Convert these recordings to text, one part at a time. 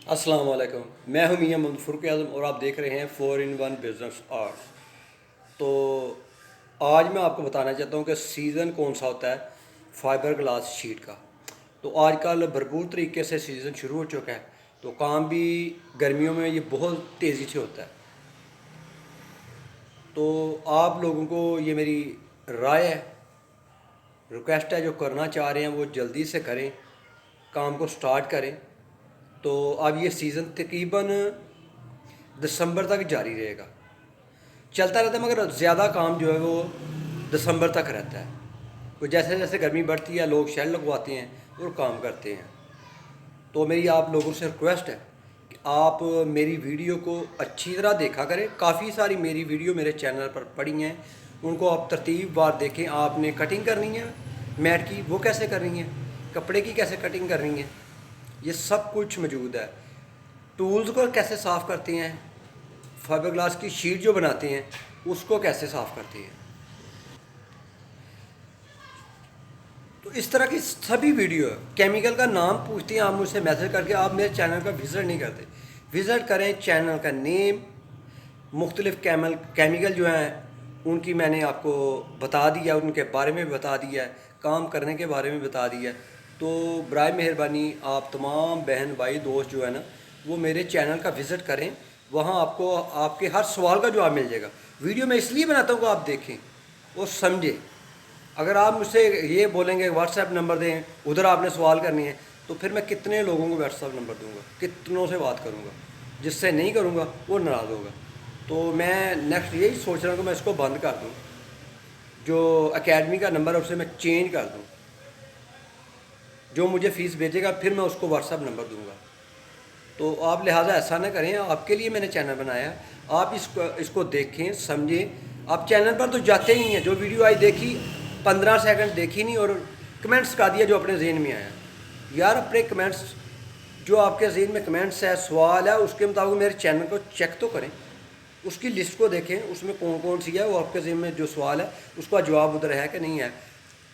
السلام علیکم، میں ہوں میاں محمد فاروق اعظم اور آپ دیکھ رہے ہیں 4 in 1 بزنس آرٹ۔ تو آج میں آپ کو بتانا چاہتا ہوں کہ سیزن کون سا ہوتا ہے فائبر گلاس شیٹ کا۔ تو آج کل بھرپور طریقے سے سیزن شروع ہو چکا ہے، تو کام بھی گرمیوں میں یہ بہت تیزی سے ہوتا ہے۔ تو آپ لوگوں کو یہ میری رائے ہے، ریکویسٹ ہے، جو کرنا چاہ رہے ہیں وہ جلدی سے کریں، کام کو سٹارٹ کریں۔ تو اب یہ سیزن تقریباً دسمبر تک جاری رہے گا، چلتا رہتا ہے، مگر زیادہ کام جو ہے وہ دسمبر تک رہتا ہے۔ تو جیسے جیسے گرمی بڑھتی ہے لوگ شیل لگواتے ہیں اور کام کرتے ہیں۔ تو میری آپ لوگوں سے ریکویسٹ ہے کہ آپ میری ویڈیو کو اچھی طرح دیکھا کریں۔ کافی ساری میری ویڈیو میرے چینل پر پڑی ہیں، ان کو آپ ترتیب وار دیکھیں۔ آپ نے کٹنگ کرنی ہے میٹ کی، وہ کیسے کرنی ہے، کپڑے کی کیسے کٹنگ کرنی ہے، یہ سب کچھ موجود ہے۔ ٹولز کو کیسے صاف کرتے ہیں، فائبر گلاس کی شیٹ جو بناتے ہیں اس کو کیسے صاف کرتے ہیں۔ تو اس طرح کی سبھی ویڈیو ہے۔ کیمیکل کا نام پوچھتے ہیں آپ مجھ سے میسج کر کے، آپ میرے چینل کا وزٹ نہیں کرتے۔ وزٹ کریں، چینل کا نیم، مختلف کیمیکل جو ہیں ان کی میں نے آپ کو بتا دیا، ان کے بارے میں بتا دیا ہے، کام کرنے کے بارے میں بتا دیا ہے۔ تو برائے مہربانی آپ تمام بہن بھائی دوست جو ہے نا وہ میرے چینل کا وزٹ کریں، وہاں آپ کو آپ کے ہر سوال کا جواب مل جائے گا۔ ویڈیو میں اس لیے بناتا ہوں کہ آپ دیکھیں اور سمجھیں۔ اگر آپ مجھ سے یہ بولیں گے واٹس ایپ نمبر دیں، ادھر آپ نے سوال کرنی ہے، تو پھر میں کتنے لوگوں کو واٹس ایپ نمبر دوں گا، کتنوں سے بات کروں گا؟ جس سے نہیں کروں گا وہ ناراض ہوگا۔ تو میں نیکسٹ یہی سوچ رہا ہوں کہ میں اس کو بند کر دوں، جو اکیڈمی کا نمبر ہے اسے میں چینج کر دوں۔ جو مجھے فیس بھیجے گا پھر میں اس کو واٹس ایپ نمبر دوں گا۔ تو آپ لہٰذا ایسا نہ کریں، آپ کے لیے میں نے چینل بنایا، آپ اس کو دیکھیں، سمجھیں۔ آپ چینل پر تو جاتے ہی ہیں، جو ویڈیو آئی دیکھی 15 سیکنڈ دیکھی نہیں اور کمنٹس کا دیا جو اپنے ذہن میں آیا۔ یار اپنے کمنٹس، جو آپ کے ذہن میں کمنٹس ہے، سوال ہے، اس کے مطابق میرے چینل کو چیک تو کریں، اس کی لسٹ کو دیکھیں، اس میں کون کون سی ہے، وہ آپ کے ذہن میں جو سوال ہے اس کا جواب ادھر ہے کہ نہیں ہے۔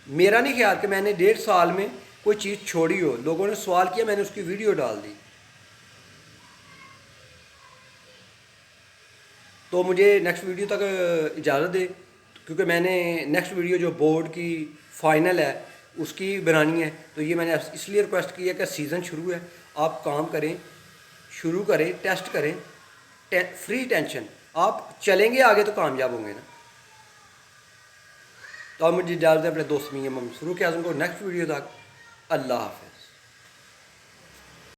میرا نہیں خیال کہ میں نے 1.5 سال میں کوئی چیز چھوڑی ہو، لوگوں نے سوال کیا میں نے اس کی ویڈیو ڈال دی۔ تو مجھے نیکسٹ ویڈیو تک اجازت دے، کیونکہ میں نے نیکسٹ ویڈیو جو بورڈ کی فائنل ہے اس کی بنانی ہے۔ تو یہ میں نے اس لیے ریکویسٹ کی ہے کہ سیزن شروع ہے، آپ کام کریں، شروع کریں، ٹیسٹ کریں، فری ٹینشن۔ آپ چلیں گے آگے تو کامیاب ہوں گے نا۔ تو آپ مجھے اجازت دیں اپنے دوست میاں محمد فاروق اعظم کو نیکسٹ ویڈیو تک۔ اللہ حافظ۔